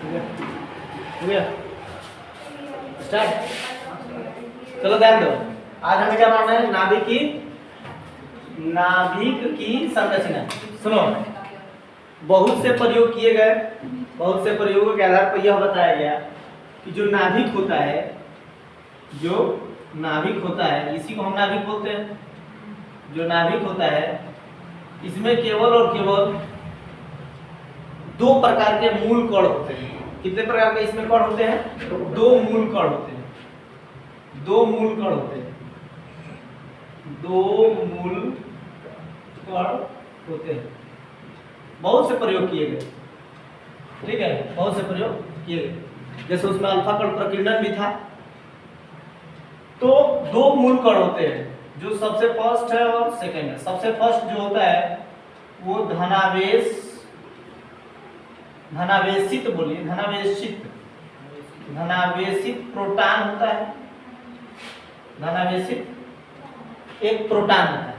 हो गया स्टार्ट। चलो ध्यान दो, आज हमें क्या पढ़ना है? नाभिक की संरचना। सुनो, बहुत से प्रयोग किए गए, बहुत से प्रयोगों के आधार पर यह बताया गया कि जो नाभिक होता है, इसी को हम नाभिक बोलते हैं। जो नाभिक होता है इसमें केवल और केवल दो प्रकार के मूल कण होते हैं। कितने प्रकार के इसमें कण होते हैं? दो मूल कण होते हैं। दो मूल कण होते हैं। बहुत से प्रयोग किए गए, ठीक है, बहुत से प्रयोग किए गए। जैसे उसमें अल्फा कण प्रकीर्णन भी था। तो दो मूल कण होते हैं, जो सबसे फर्स्ट है और सेकंड है। सबसे फर्स्ट जो होता है वो धनावेशित प्रोटॉन होता है। धनावेशित एक प्रोटॉन होता है,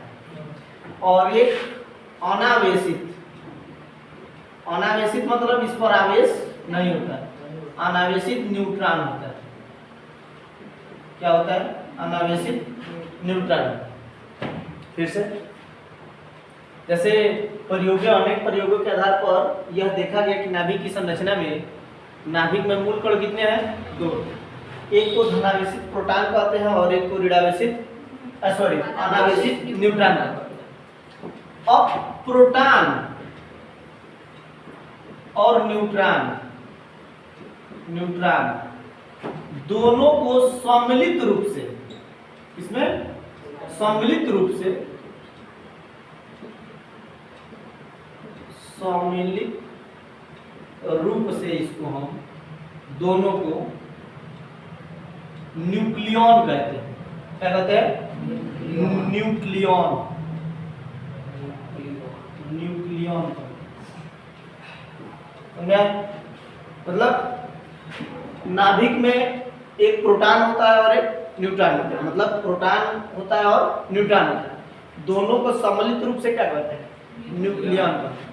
और एक अनावेशित मतलब इस पर आवेश नहीं होता है। अनावेशित न्यूट्रॉन होता है। क्या होता है? अनावेशित न्यूट्रॉन। फिर से, जैसे अनेक प्रयोगों के आधार पर यह देखा गया कि नाभिक की संरचना में, नाभिक में मूल कण कितने हैं? दो। एक को धनावेशित प्रोटॉन कहते हैं और एक को अनावेशित न्यूट्रॉन कहते हैं। अब प्रोटॉन और न्यूट्रॉन दोनों को सम्मिलित रूप से, इसमें सम्मिलित रूप से इसको हम दोनों को न्यूक्लियॉन कहते हैं। क्या कहते हैं? न्यूक्लियॉन। मतलब नाभिक में एक प्रोटॉन होता है और एक न्यूट्रॉन होता है। मतलब प्रोटॉन होता है और न्यूट्रॉन होता है। दोनों को सम्मिलित रूप से क्या कहते हैं? न्यूक्लियॉन कहते हैं।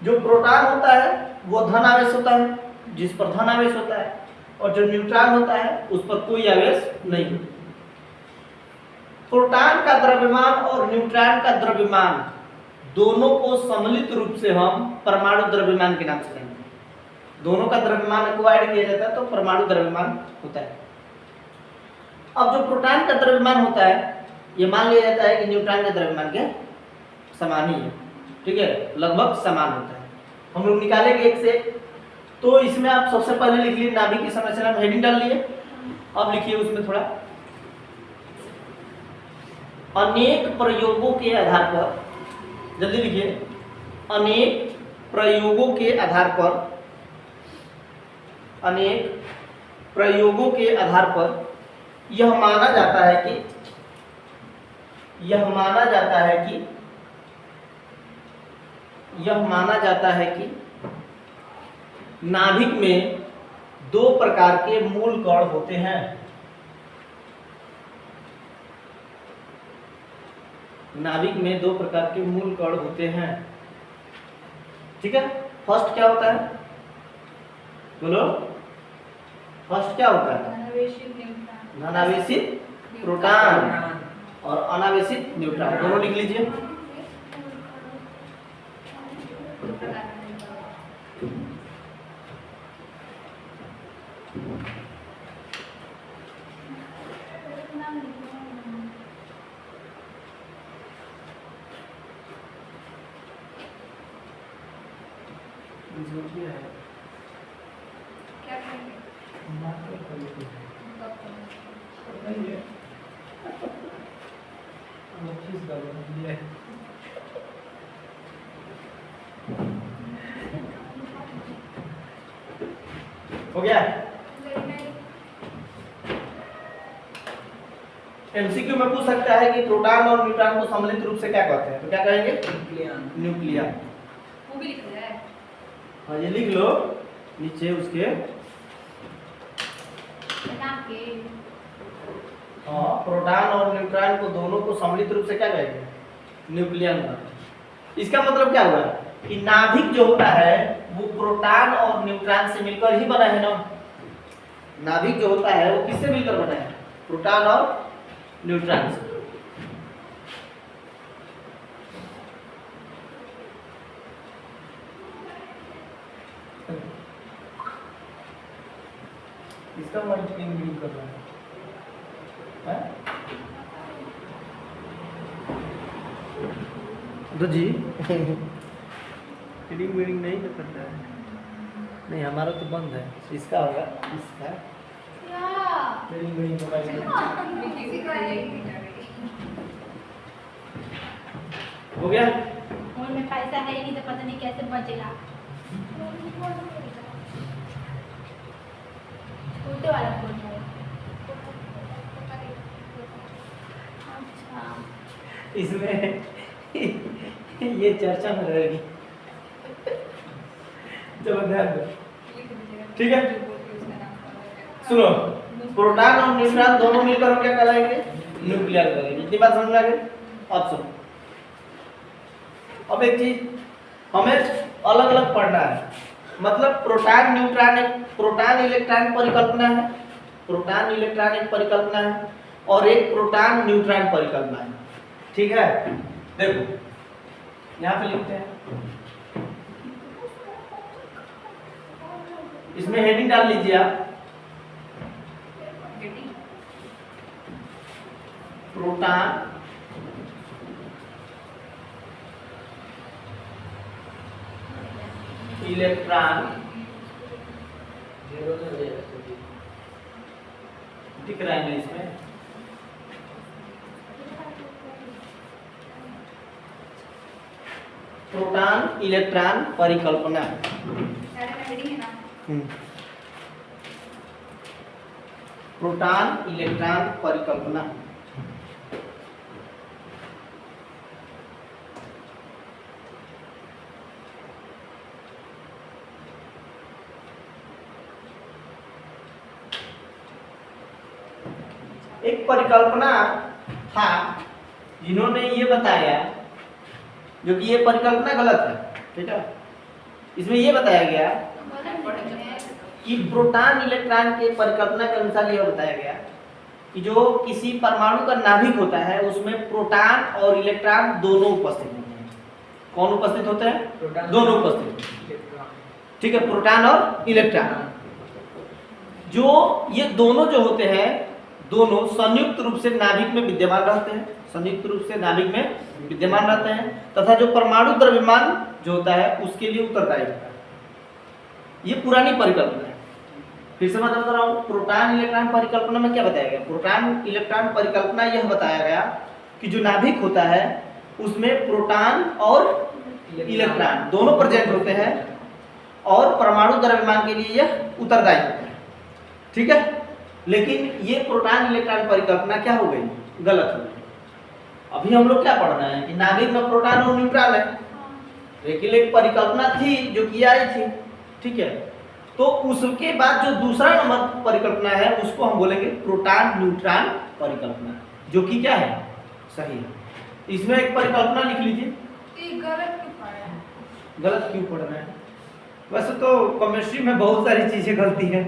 जो प्रोटॉन होता है वो धन आवेश होता है, जिस पर धन आवेश होता है, और जो न्यूट्रॉन होता है उस पर कोई आवेश नहीं होता। प्रोटॉन का द्रव्यमान और न्यूट्रॉन का द्रव्यमान दोनों को सम्मिलित रूप से हम परमाणु द्रव्यमान के नाम से लेंगे। दोनों का द्रव्यमान एक्वायर्ड किया जाता है तो परमाणु द्रव्यमान होता है। अब जो प्रोटॉन का द्रव्यमान होता है, ये मान लिया जाता है कि न्यूट्रॉन के द्रव्यमान के समान ही है, ठीक है, लगभग समान होता है। हम लोग निकालेंगे एक से। तो इसमें आप सबसे पहले लिख लिए नाभिक की संरचना में, हेडिंग डाल लिए। अब लिखिए उसमें थोड़ा, अनेक प्रयोगों के आधार पर, जल्दी लिखिए, अनेक प्रयोगों के आधार पर यह माना जाता है कि नाभिक में दो प्रकार के मूल कण होते हैं। नाभिक में दो प्रकार के मूल कण होते हैं, ठीक है। फर्स्ट क्या होता है? बोलो, फर्स्ट क्या होता है? धनावेशित प्रोटॉन और अनावेशित न्यूट्रॉन, दोनों लिख लीजिए। हो गया? एमसीक्यू में पूछ सकता है कि प्रोटॉन और न्यूट्रॉन को सम्मिलित रूप से क्या कहते हैं, तो क्या कहेंगे? न्यूक्लियन। वो भी लिख लिया है? हाँ, ये लिख लो नीचे उसके। हाँ, प्रोटॉन और न्यूट्रॉन को दोनों को सम्मिलित रूप से क्या कहेंगे? न्यूक्लियन। इसका मतलब क्या हुआ कि नाभिक जो होता है वो प्रोटॉन और न्यूट्रॉन से मिलकर ही बना है ना। नाभिक जो होता है वो किससे मिलकर बना है? प्रोटॉन और न्यूट्रॉन से। इसका मल्टीप्लिकेशन कर रहा है तो जी फीडिंग वीडिंग नहीं तो करता है। नहीं हमारा तो बंद है, इसका होगा, इसका फीडिंग वीडिंग तो हो गया। फोन में पैसा है ही नहीं तो पता नहीं कैसे बचेगा। छोटे वाला फोन है। अच्छा इसमें ये चर्चा में रहेगी चलो ध्यान दो, ठीक है। सुनो, प्रोटॉन और न्यूट्रॉन दोनों मिलकर हम क्या कहलाएंगे? न्यूक्लियर कहलाएंगे। इतनी बात समझ में आ गई? अब सुनो, अब एक चीज हमें अलग अलग पढ़ना है। मतलब प्रोटॉन न्यूट्रॉन एक प्रोटॉन इलेक्ट्रॉन परिकल्पना है, प्रोटॉन इलेक्ट्रॉन एक परिकल्पना है और एक प्रोटॉन न्यूट्रॉन परिकल्पना है, ठीक है। देखो यहाँ पे लिखते हैं, इसमें हेडिंग डाल लीजिए आप, प्रोटॉन इलेक्ट्रॉन दिख रहा है ना इसमें, प्रोटॉन इलेक्ट्रॉन परिकल्पना। प्रोटॉन इलेक्ट्रॉन परिकल्पना। एक परिकल्पना था जिन्होंने ये बताया, जो कि ये परिकल्पना गलत है, ठीक है। इसमें ये बताया गया कि प्रोटॉन इलेक्ट्रॉन के परिकल्पना के अनुसार यह बताया गया कि जो किसी परमाणु का नाभिक होता है उसमें प्रोटॉन और इलेक्ट्रॉन दोनों उपस्थित होते हैं। कौन उपस्थित होते हैं? दोनों उपस्थित, ठीक है, प्रोटॉन और इलेक्ट्रॉन। जो ये दोनों जो होते हैं दोनों संयुक्त रूप से नाभिक में विद्यमान रहते हैं, संयुक्त रूप से नाभिक में विद्यमान रहते हैं तथा जो परमाणु द्रव्यमान जो होता है उसके लिए उत्तरदायी होता है। ये पुरानी परिकल्पना है। फिर से मैं बता रहा हूँ, प्रोटॉन इलेक्ट्रॉन परिकल्पना में क्या बताया गया? प्रोटॉन इलेक्ट्रॉन परिकल्पना यह बताया गया कि जो नाभिक होता है उसमें प्रोटॉन और इलेक्ट्रॉन दोनों प्रेजेंट होते हैं और परमाणु द्रव्यमान के लिए यह उत्तरदायी होता है, ठीक है। लेकिन ये प्रोटॉन इलेक्ट्रॉन परिकल्पना क्या हो गई? गलत हो गई। अभी हम लोग क्या पढ़ रहे हैं कि नाभिक में प्रोटॉन और न्यूट्रॉन है, लेकिन एक परिकल्पना थी जो की आई थी, ठीक है। तो उसके बाद जो दूसरा नंबर परिकल्पना है उसको हम बोलेंगे प्रोटॉन न्यूट्रॉन परिकल्पना, जो कि क्या है? सही है। इसमें एक परिकल्पना लिख लीजिए। गलत क्यों पढ़ रहे हैं? वैसे तो केमिस्ट्री में बहुत सारी चीजें गलती है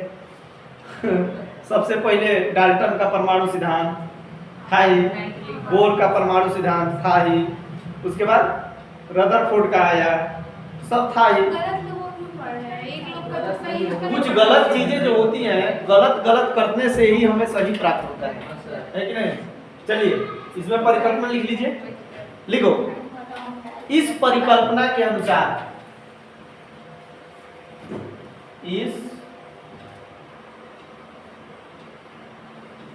सबसे पहले डाल्टन का परमाणु सिद्धांत था ही, बोर का परमाणु सिद्धांत था ही, उसके बाद रदरफोर्ड का आया, सब था ही। कुछ गलत चीजें जो होती हैं, गलत करने से ही हमें सही प्राप्त होता है कि नहीं? चलिए इसमें परिकल्पना लिख लीजिए, लिखो। इस परिकल्पना के अनुसार, इस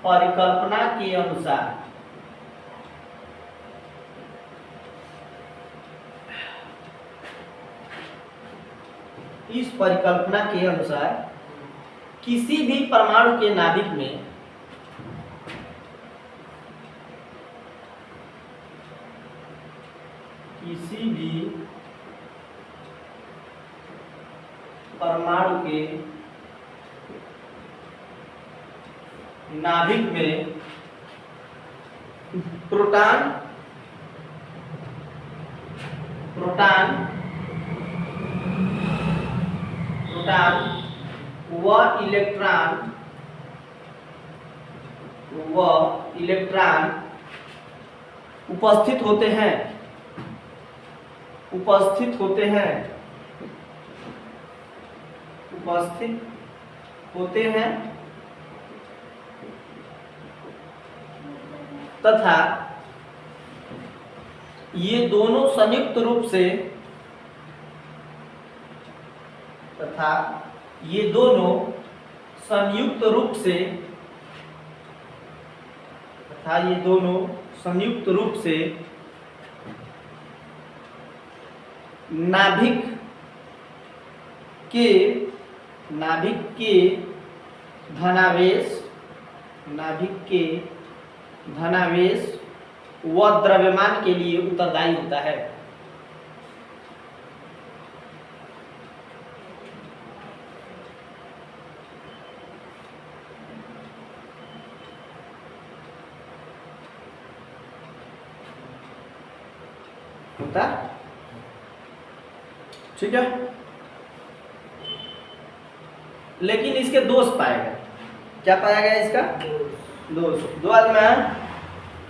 परिकल्पना के अनुसार इस परिकल्पना के अनुसार किसी भी परमाणु के नाभिक में किसी भी परमाणु के नाभिक में प्रोटॉन प्रोटॉन व इलेक्ट्रॉन उपस्थित होते हैं तथा ये दोनों संयुक्त रूप से नाभिक के धनावेश व द्रव्यमान के लिए उत्तरदायी होता है। ठीक है, लेकिन इसके दोष पाएगा। क्या पाएगा इसका दोष? दो आदमी है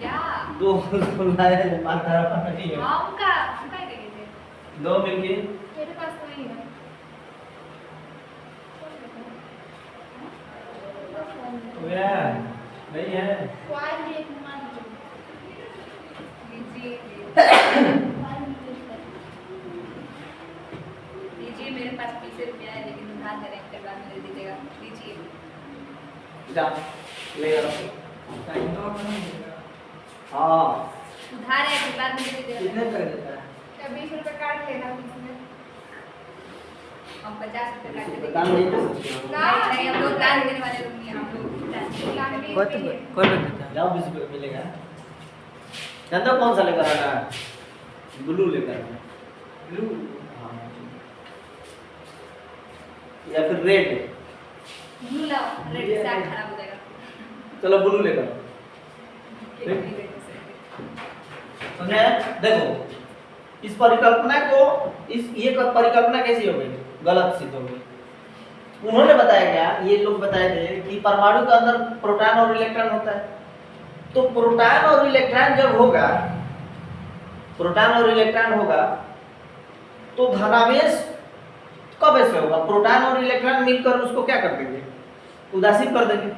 क्या दो लाया माता नहीं है हम का देंगे थे दो मिलके मेरे पास तो नहीं है हो गया नहीं है वाई भी एक मान लीजिए मेरे पास 20 रुपया है लेकिन उधार करेंगे के बाद मुझे दीजिएगा लीजिए जा ले लो हाँ उधार है के बाद मुझे दीजिएगा कितने कर देता है? 20 रुपए काट लेना इसमें हम 50 रुपए काट देंगे दान नहीं दे सकते नहीं हम लोग दान देने वाले लोग नहीं हम लोग कौन देता है? जाओ 20 रुपये मिलेगा। जानते हो कौन सा लेकर आना है? ब्लू लेकर आना ब्लू या फिर रेड। ब्लू लाओ रेड से आँख खराब हो जाएगा चलो ब्लू लेकर आओ। समझे? देखो इस परिकल्पना को ये परिकल्पना कैसी हो गई? गलत सिद्ध हो गई। उन्होंने बताया क्या, ये लोग बताए थे कि परमाणु के अंदर प्रोटॉन और इलेक्ट्रॉन होता है। तो प्रोटॉन और इलेक्ट्रॉन जब होगा तो धनावेश कब ऐसे होगा? प्रोटॉन और इलेक्ट्रॉन मिलकर उसको क्या कर देंगे? उदासीन कर देंगे।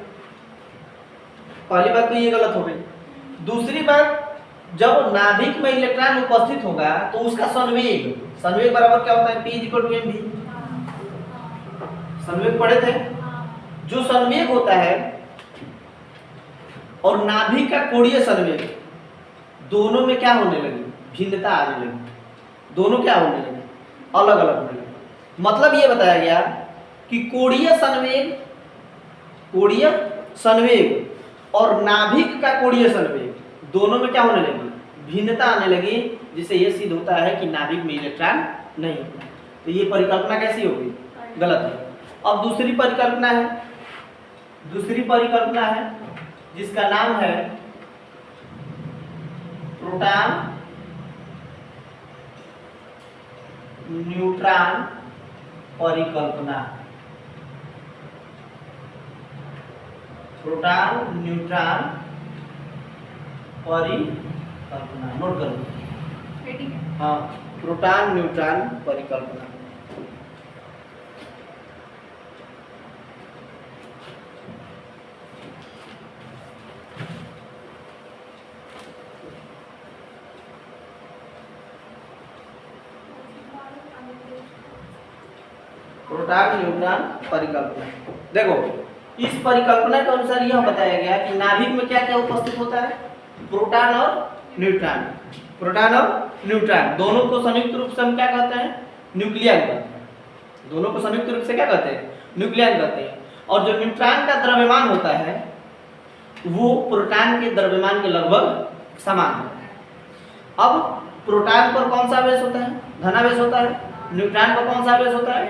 पहली बात तो ये गलत हो गई। दूसरी बात, जब नाभिक में इलेक्ट्रॉन उपस्थित होगा तो उसका संवेग बराबर क्या होता है? P = mv। संवेग पढ़े थे। जो संवेग होता है और नाभिक का कोणीय संवेग दोनों में क्या होने लगी? भिन्नता आने लगी। दोनों क्या होने लगे? अलग अलग होने लगे। मतलब ये बताया गया कि कोणीय संवेग और नाभिक का कोणीय संवेग दोनों में क्या होने लगी? भिन्नता आने लगी, जिससे यह सिद्ध होता है कि नाभिक में इलेक्ट्रॉन नहीं होता। तो ये परिकल्पना कैसी हो गई? गलत है। अब दूसरी परिकल्पना है जिसका नाम है प्रोटॉन न्यूट्रॉन परिकल्पना। प्रोटॉन न्यूट्रॉन परिकल्पना नोट करो। ठीक है हाँ, प्रोटॉन न्यूट्रॉन परिकल्पना। प्रोटॉन न्यूट्रॉन परिकल्पना। देखो इस परिकल्पना के अनुसार यह बताया गया कि नाभिक में क्या क्या उपस्थित होता है? प्रोटॉन और न्यूट्रॉन। दोनों को संयुक्त रूप से हम क्या कहते हैं? न्यूक्लियन कहते हैं। दोनों को संयुक्त रूप से क्या कहते हैं? न्यूक्लियन कहते हैं। और जो न्यूट्रॉन का द्रव्यमान होता है वो प्रोटॉन के द्रव्यमान के लगभग समान होता है। अब प्रोटॉन पर कौन सा आवेश होता है? धनावेश होता है। न्यूट्रॉन पर कौन सा आवेश होता है?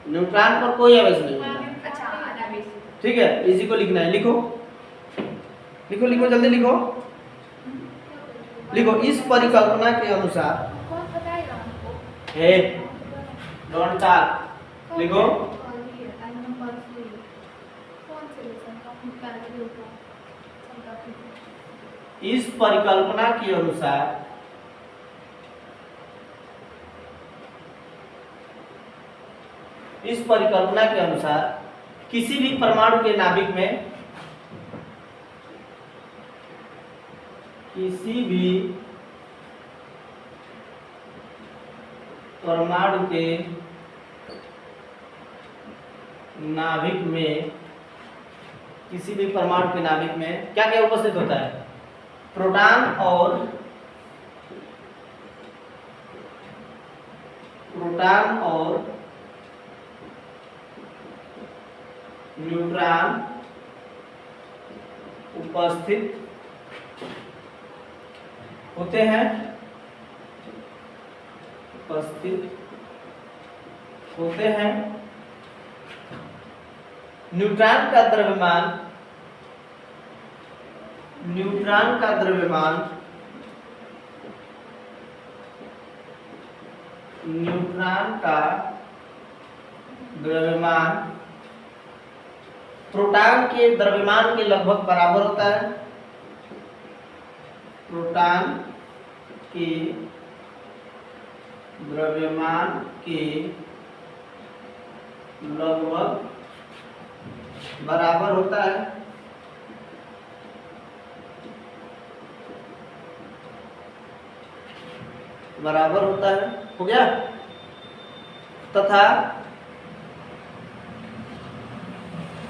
न्यूट्रॉन पर कोई आवेश नहीं होता। अच्छा अनावेश ठीक है, इसी को लिखना है। लिखो जल्दी लिखो। इस परिकल्पना के अनुसार कौन बताएगा हमको? हे डोंट टॉक। लिखो। इस परिकल्पना के अनुसार किसी भी परमाणु के नाभिक में किसी भी परमाणु के नाभिक में क्या क्या उपस्थित होता है? प्रोटॉन और न्यूट्रॉन उपस्थित होते हैं। न्यूट्रॉन का द्रव्यमान प्रोटॉन के द्रव्यमान के लगभग बराबर होता है। प्रोटॉन के द्रव्यमान के लगभग बराबर होता है। हो गया। तथा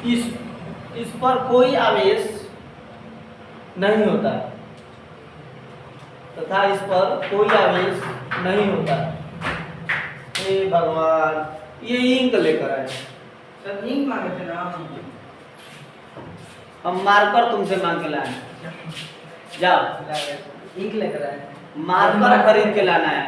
इस पर कोई आवेश नहीं होता। हे भगवान, ये इंक लेकर आए। सर इंक मांगे थे ना हम मार्कर तुमसे मांग के लाए। जाओ इंक लेकर आए। मार्कर खरीद के लाना है।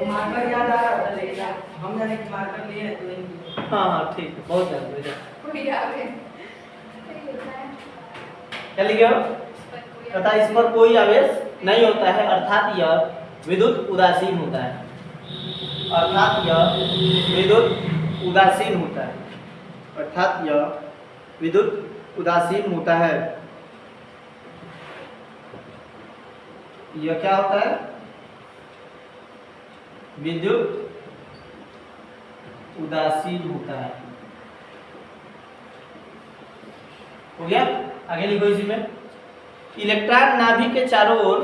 मार्कर याद आ रहा था लेकिन हम जाने कि मार्कर लिए हैं तो इंक। हाँ ठीक है, बहुत जल्दी जा। कोई आवे क्या लिखे हो? तथा इस पर कोई आवेश नहीं होता है, अर्थात यह विद्युत उदासीन होता है। यह क्या होता है? विद्युत उदासीन होता है। हो गया। आगे लिखो इसी में। इलेक्ट्रॉन नाभिक के चारों ओर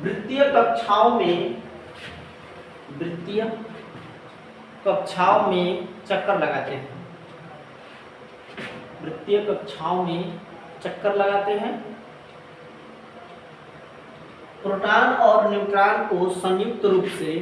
वृत्तीय कक्षाओं में चक्कर लगाते हैं। प्रोटॉन और न्यूट्रॉन को संयुक्त रूप से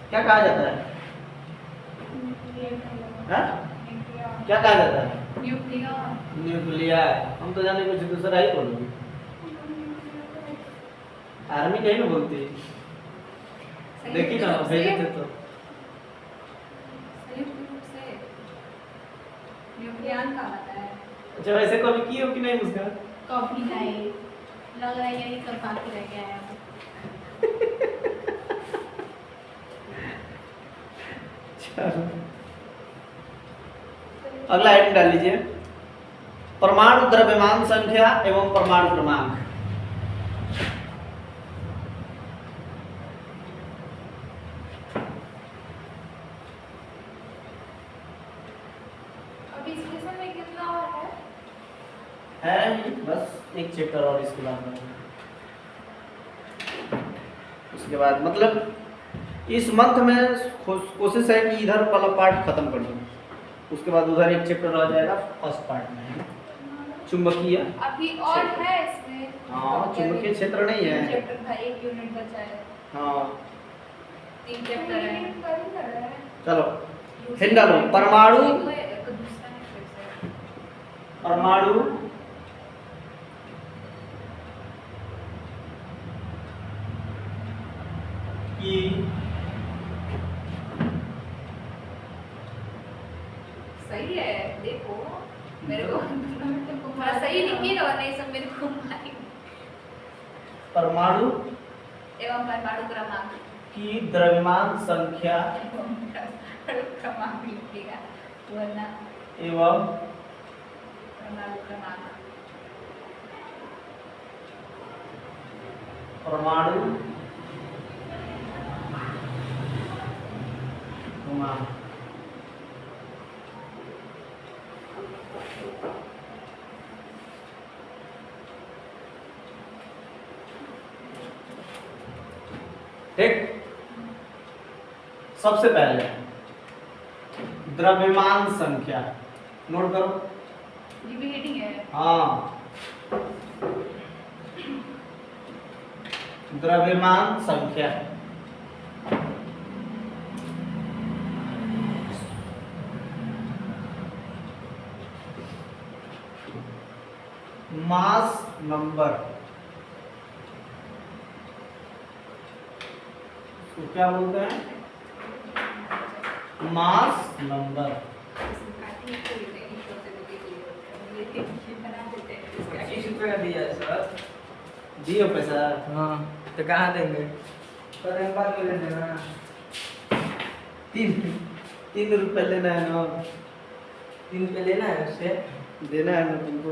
क्या कहा जाता है? क्या कहा जाता है? न्यूक्लियर। हम तो जाने कुछ दूसरा ही बोलोगे। आर्मी कहीं ना बोलती। देखी ना, भेजे थे तो। अच्छा, वैसे कभी की हो कि नहीं मुस्कान? कॉफी नहीं, लग रहा है यही सब बाकी रह गया है। अगला आइटम डाल लीजिए। परमाणु द्रव्यमान संख्या एवं परमाणु क्रमांक। अभी इस लेसन में कितना और है बस एक चैप्टर और इसके बाद मतलब इस मंथ में कोशिश है कि इधर वाला पार्ट खत्म कर दूं, उसके बाद उधर एक चैप्टर रह जाएगा फर्स्ट पार्ट में। चुंबकीय अभी और है इसमें? हाँ, चुंबकीय क्षेत्र नहीं है। चैप्टर था, एक यूनिट बचा है। हाँ 3 चैप्टर है। चलो हिंट डालो। परमाणु परमाणु की सही है, देखो मेरे को थोड़ा सही लिखिए और नहीं सब मेरे को मारेंगे। परमाणु एवं परमाणु क्रमांक की द्रव्यमान संख्या क्रमांक लिखिएगा वरना एवं परमाणु क्रमांक परमाणु क्रमांक ठीक। सबसे पहले द्रव्यमान संख्या नोट करो। ये भी हेडिंग है। हाँ, द्रव्यमान संख्या मास नंबर, तो क्या बोलते हैं? Mass number. ₹20 का दिया है सर। दियो पैसा। हाँ तो कहाँ देंगे? पर एक बार ले लेना। 3 रुपए लेना है ना, 3 पे लेना है उससे। देना है ना तुमको।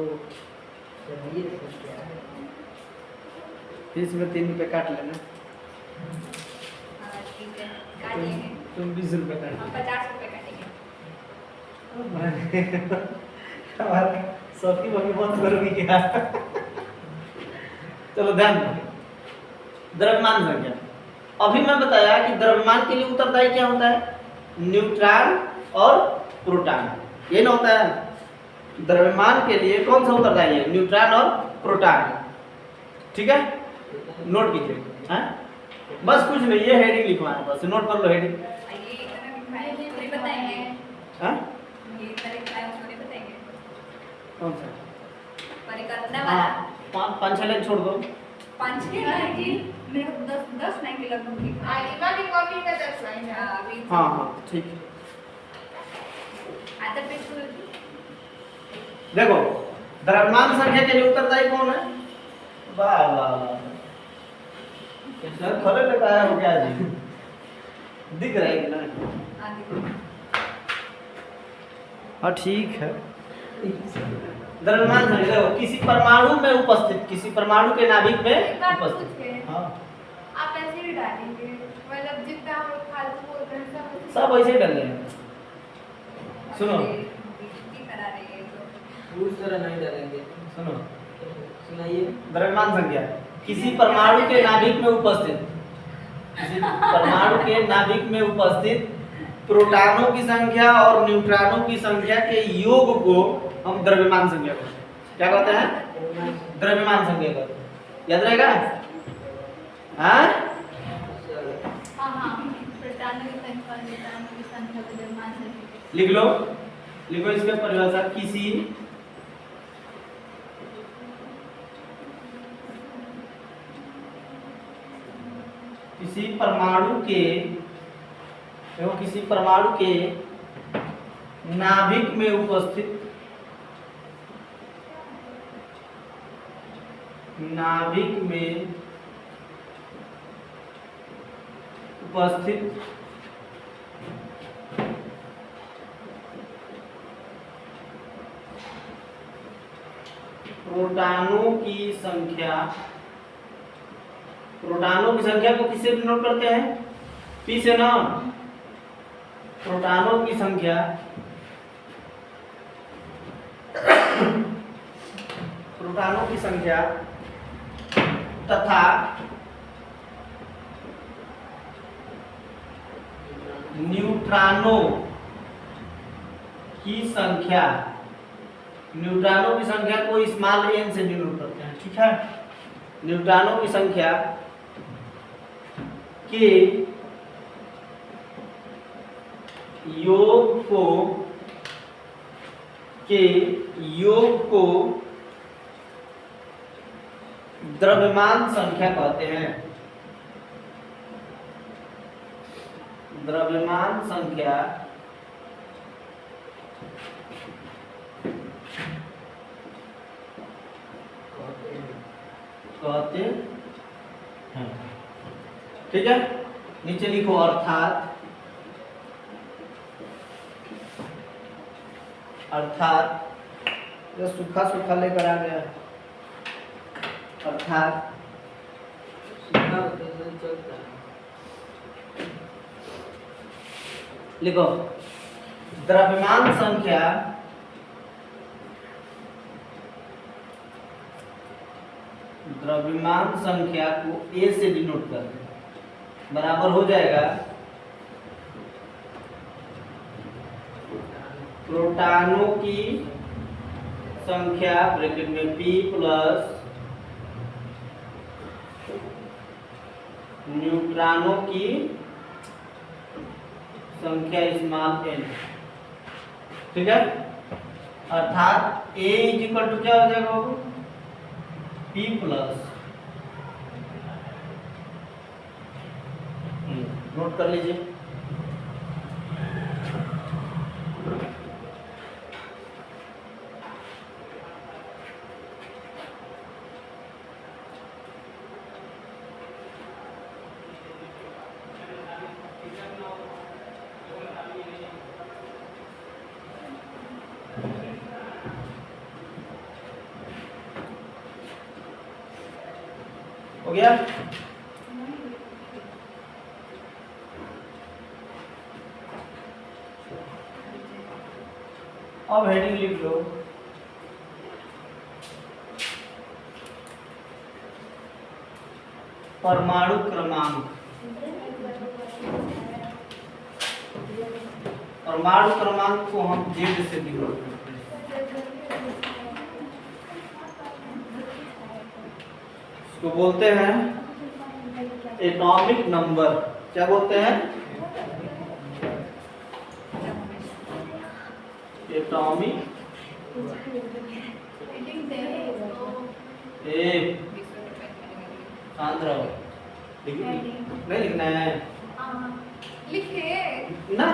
चलिए तो क्या है? फीस में 3 रुपए काट लेना। हाँ, ठीक है, काटिएंगे। तुम 20 रुपए काट। हम 50 रुपए काटेंगे। हमारा सौखी मम्मी बहुत करोगी क्या? चलो ध्यान दो। द्रव्यमान संख्या, अभी मैं बताया कि द्रव्यमान के लिए उत्तरदायी क्या होता है? न्यूट्रॉन और प्रोटॉन। ये ना होता है? द्रव्यमान के लिए कौन सा उत्तरदायी है? न्यूट्रॉन और प्रोटॉन। ठीक है, नोट कीजिए। हाँ, बस कुछ नहीं, ये हेडिंग लिखवाना, बस नोट कर लो हेडिंग। ये इतना लिखाया है, उसको नहीं बताएंगे। हाँ, ये इतना लिखाया है, उसको नहीं बताएंगे। कौन सा? परिकल्पना वाला। हाँ, 5-6 लाइन छोड़ दो। 5 के लाइन मेरे को 10 लाइन के लगभग लिखा है। आगे वाली कॉपी का 10 लाइन है। अभी हाँ हाँ ठीक है। आता पेज को देखो, द्रव्यमान संख्या के लिए उत्तरदायी कौन है? वाह वाह वाह, सर खरे लगाया हो क्या जी? दिख रहा है कि ना? आगे हाँ ठीक है। द्रव्यमान संख्या देखो, किसी परमाणु में उपस्थित, किसी परमाणु के नाभिक में एक बात उपस्थित। पूछे। हाँ, आप ऐसे ही डालेंगे, मतलब जितना हम लोग फालतू बोल रहे हैं सब वैसे ही डालेंगे। सुनो। बेइज्जती करा रही है तो। उस तरह नहीं डालेंगे। सुनो, सुनाइए। द्रव्यमान संख्या किसी परमाणु के नाभिक में उपस्थित, किसी परमाणु के नाभिक में उपस्थित प्रोटॉनों की संख्या और न्यूट्रॉनों की संख्या के योग को हम द्रव्यमान संख्या कहते हैं। क्या कहते हैं? द्रव्यमान संख्या कहते हैं। याद रहेगा? हाँ, हाँ हाँ, प्रोटॉनों की संख्या और न्यूट्रॉनों की संख्या को द्रव्यमान संख्या। लिख लो, लिखो इसका परिभाषा। किसी परमाणु के, देखो, किसी परमाणु के नाभिक में उपस्थित, नाभिक में उपस्थित प्रोटॉनों की संख्या, प्रोटॉनों की संख्या को किससे डिनोट करते हैं? पी से ना। प्रोटॉनों की संख्या प्रोटॉनों की संख्या तथा न्यूट्रॉनों की संख्या, न्यूट्रॉनों की संख्या को स्मॉल n से डिनोट करते हैं। ठीक है, न्यूट्रॉनों की संख्या के योग को के योग को द्रव्यमान संख्या कहते हैं। द्रव्यमान संख्या कहते हैं। ठीक है, नीचे लिखो अर्थात ये सूखा सूखा लेकर आ गया। अर्थात लिखो द्रव्यमान संख्या को ए से डिनोट करते हैं, बराबर हो जाएगा प्रोटॉनों की संख्या ब्रैकेट में P प्लस न्यूट्रॉनों की संख्या स्मॉल n। ठीक है, अर्थात A इज इक्वल टू क्या हो जाएगा, P प्लस, नोट कर लीजिए, हो गया। अब हेडिंग लिख लो, परमाणु क्रमांक। परमाणु क्रमांक को हम Z से डिनोट करते हैं। इसको बोलते हैं एटॉमिक नंबर। क्या बोलते हैं, एटॉमिक शांत रहो, नहीं लिखना है लिखे ना,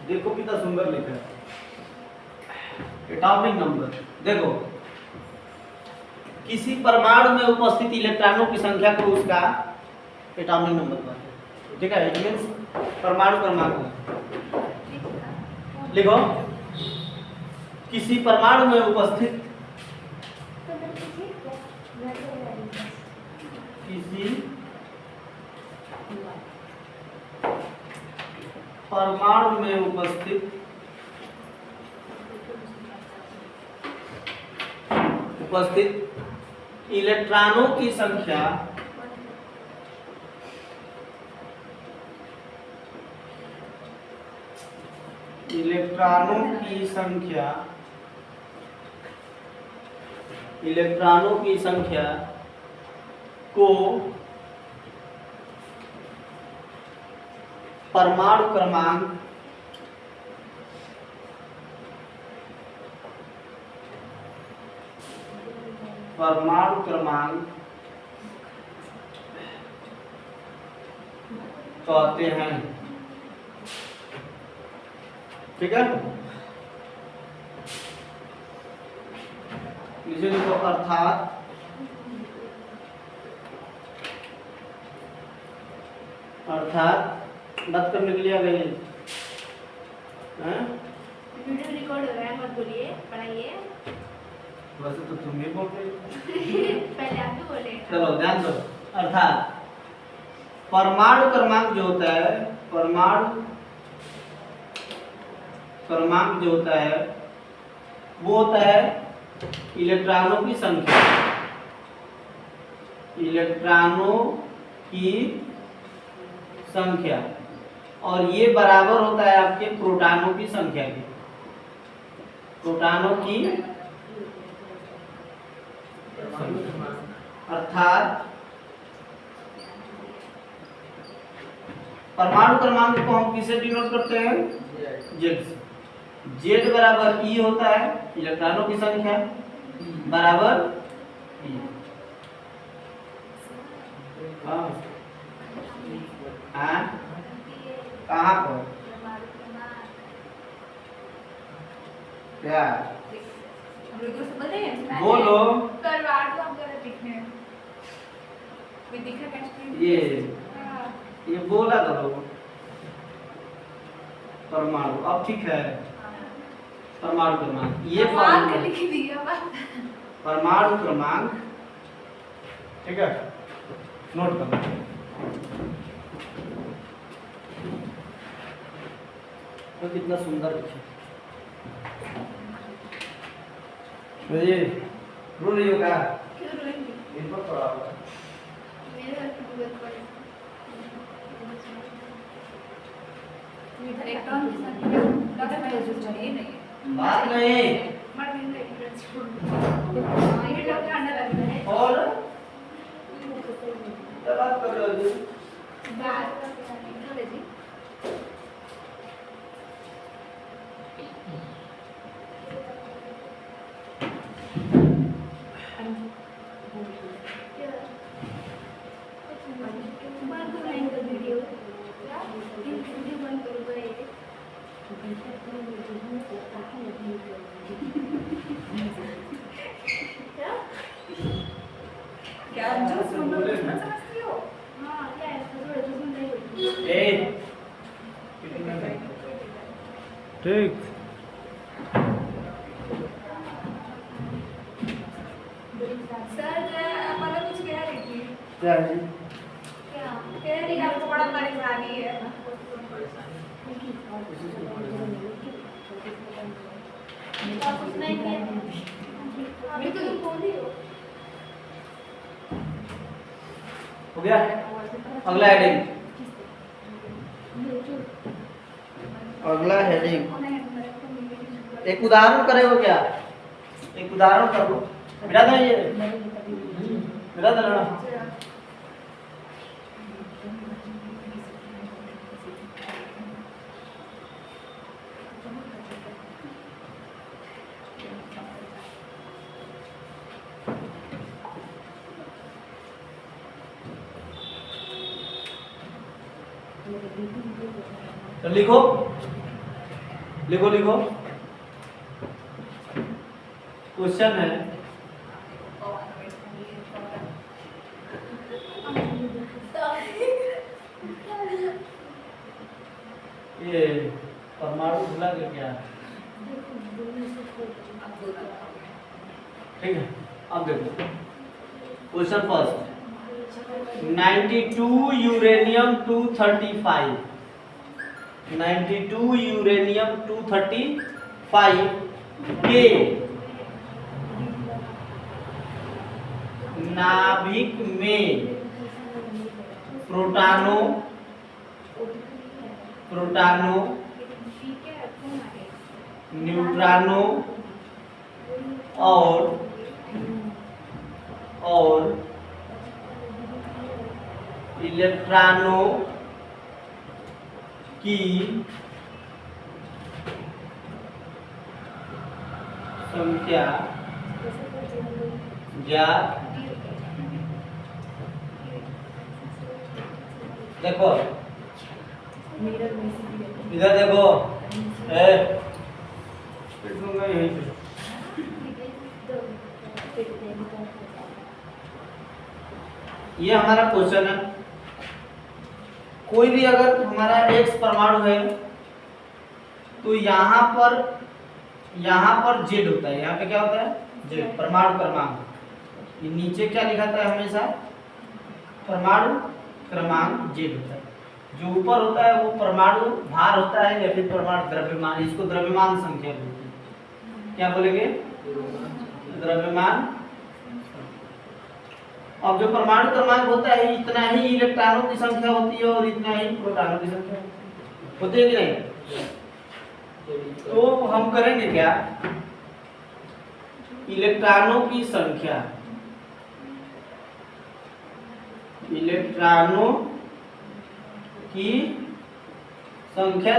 देखो कितना सुंदर लिखा है एटॉमिक नंबर। देखो किसी परमाणु में उपस्थित इलेक्ट्रॉनों की संख्या को उसका एटॉमिक नंबर कहते हैं। ठीक है, इट मींस परमाणु क्रमांक। लिखो किसी परमाणु में उपस्थित किसी परमाणु में उपस्थित इलेक्ट्रॉनों की संख्या को परमाणु क्रमांक कहते हैं। ठीक है, नीचे लिखो अर्थात बात करने के लिए आ गए हैं। वीडियो रिकॉर्ड हो रहा है, मत बोलिए, पढ़ाइए। वैसे तो तुम ही बोल रहे हो। पहले आप ही बोले। चलो ध्यान दो। अर्थात परमाणु क्रमांक जो होता है, वो होता है इलेक्ट्रॉनों की संख्या, और ये बराबर होता है आपके प्रोटॉनों की संख्या के। अर्थात परमाणु क्रमांक को हम किसे डिनोट करते हैं, जेड से। जेड बराबर ई होता है इलेक्ट्रॉनों की संख्या बराबर ई। हाँ हाँ कहाँ पर क्या हम लोग को समझ रहे हैं बोलो करवा दो हम जरा दिखने कोई दिख रहा है ये बोला करो परमाणु। अब ठीक है परमाणु क्रमांक ये क्रमांक लिख दिया बस परमाणु क्रमांक ठीक है नोट करना। तो कितना सुंदर लिखे ये रो रही हो क्या क्यों रोएंगे इन पर पड़ा हुआ है। मेरे घर की बहुत बड़ी इलेक्ट्रॉन की संख्या लगता है जो चाहिए नहीं बात नहीं मर नहीं रही ये लोग खाना लगता है और क्या बात कर रहे हो जी बात कर जी बंद करो इनका वीडियो वीडियो बंद करो गए क्या क्या जो सुन लो समझती हो हाँ क्या है थोड़ा जो सुन रही हो ए ठीक सर मैं कुछ कह रही थी क्या है जी क्या कह रही आपको बड़ा परेशानी है आप कुछ नहीं किया अभी तो तुम बोल ही हो हो गया अगला हेडिंग अगला हेडिंग एक उदाहरण करेगा क्या एक उदाहरण कर लो मिला था ये मिला था ना तो लिखो लिखो लिखो क्वेश्चन है ये परमाणु भुला के क्या ठीक है अब देखो क्वेश्चन फर्स्ट 92 यूरेनियम 235 92 यूरेनियम 235 के नाभिक में प्रोटॉनों न्यूट्रॉनों और इलेक्ट्रॉनों की संख्या ज्ञात देखो इधर देखो यहीं पे ये हमारा क्वेश्चन है कोई भी अगर हमारा X परमाणु है तो यहाँ पर Z होता है यहाँ पे क्या होता है Z परमाणु क्रमांक ये नीचे क्या लिखा था हमेशा परमाणु क्रमांक Z होता है जो ऊपर होता है वो परमाणु भार होता है या फिर परमाणु द्रव्यमान इसको द्रव्यमान संख्या बोलते हैं क्या बोलेंगे द्रव्यमान। अब जो परमाणु क्रमांक होता है इतना ही इलेक्ट्रॉनों की संख्या होती है और इतना ही प्रोटॉनों की संख्या होती है कि नहीं। तो हम करेंगे क्या इलेक्ट्रॉनों की संख्या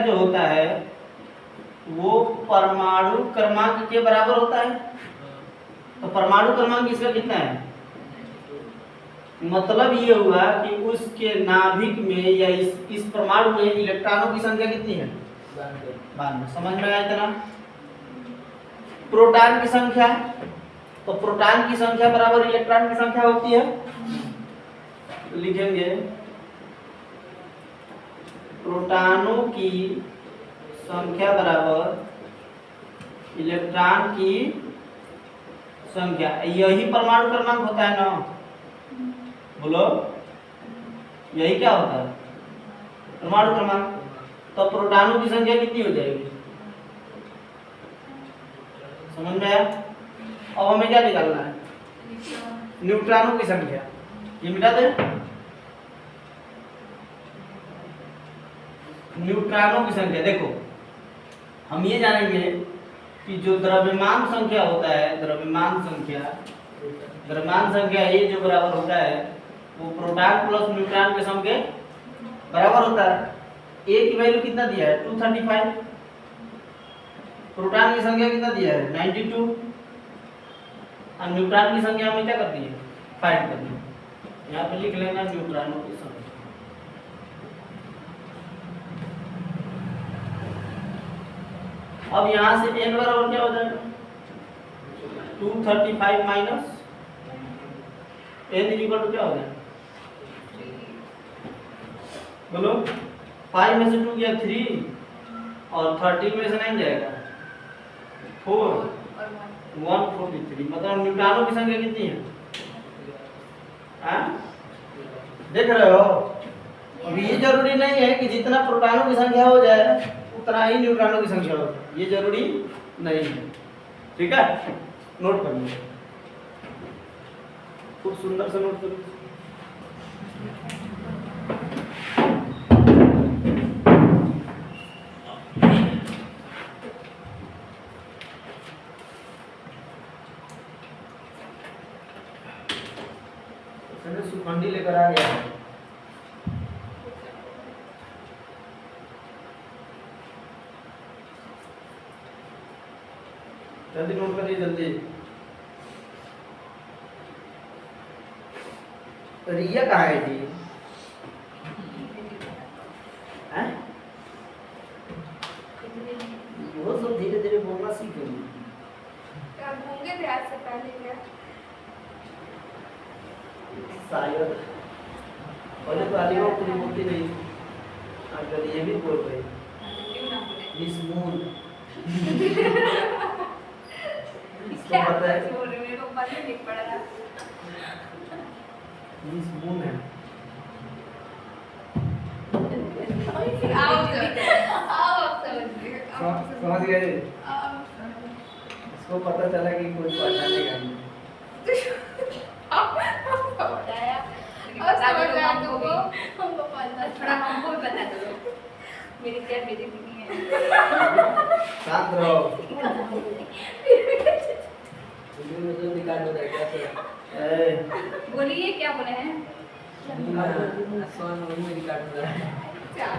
जो होता है वो परमाणु क्रमांक के बराबर होता है। तो परमाणु क्रमांक इसका कितना है? मतलब ये हुआ कि उसके नाभिक में या इस परमाणु में इलेक्ट्रॉनों की संख्या कितनी है? 92। समझ में आया इतना? प्रोटॉन की संख्या, तो प्रोटॉन की संख्या बराबर इलेक्ट्रॉन की संख्या होती है। तो लिखेंगे प्रोटॉनों की संख्या बराबर इलेक्ट्रॉन की संख्या। यही परमाणु क्रमांक होता है ना? बोलो, यही क्या होता है? परमाणु क्रमांक। तो प्रोटॉनों की संख्या कितनी हो जाएगी? समझ में आया? अब हमें क्या निकालना है? न्यूट्रॉनों की संख्या। ये मिटा दे। न्यूट्रॉनों की संख्या देखो, हम ये जानेंगे कि जो द्रव्यमान संख्या होता है, द्रव्यमान संख्या ये जो बराबर होता है वो प्रोटॉन प्लस न्यूट्रॉन के सम के बराबर होता है। ए की वैल्यू कितना दिया है? 235। प्रोटॉन की संख्या कितना दिया है? 92। और न्यूट्रॉन की संख्या हमें क्या कर दी है? फाइंड कर दी। यहाँ पे लिख लेना न्यूट्रॉनों की संख्या। अब यहाँ से n बराबर क्या हो जाएगा? 235 माइनस n इक्वल टू क्या हो जाएगा? बोलो, 5 में से 2 गया 3 और 13 में से 9 जाएगा 4, 143। मतलब न्यूट्रॉनों की संख्या कितनी है? देख रहे हो? अब ये जरूरी नहीं है कि जितना प्रोटॉनों की संख्या हो जाए उतना ही न्यूट्रॉनों की संख्या हो, ये जरूरी नहीं है। ठीक है, नोट कर लीजिए, खूब सुंदर से नोट करिए। सुखंडी लेकर आ गया है। जल्दी नोट करिए, जल्दी। रिया कहाँ है जी? हैं? वो सब धीरे धीरे बोलना सीखेंगे। क्या होंगे थे आज से पहले क्या? शायद पहले तो आलिमा पूरी बोलती नहीं, आजकल ये भी बोल रही। क्यों ना बोले? Miss moon. क्या पता है? बोल रहे? मेरे को पता नहीं पड़ रहा। मिस मून है। आओ समझ गए। समझ गए? आओ। इसको पता चला कि कोई पहचाने का नहीं। हमको पता थोड़ा हमको भी बता दो। मेरी क्या मेरी नहीं है। शांत रहो। बोलिए क्या बोले हैं? आसमान में रिकॉर्ड हो रहा है। क्या?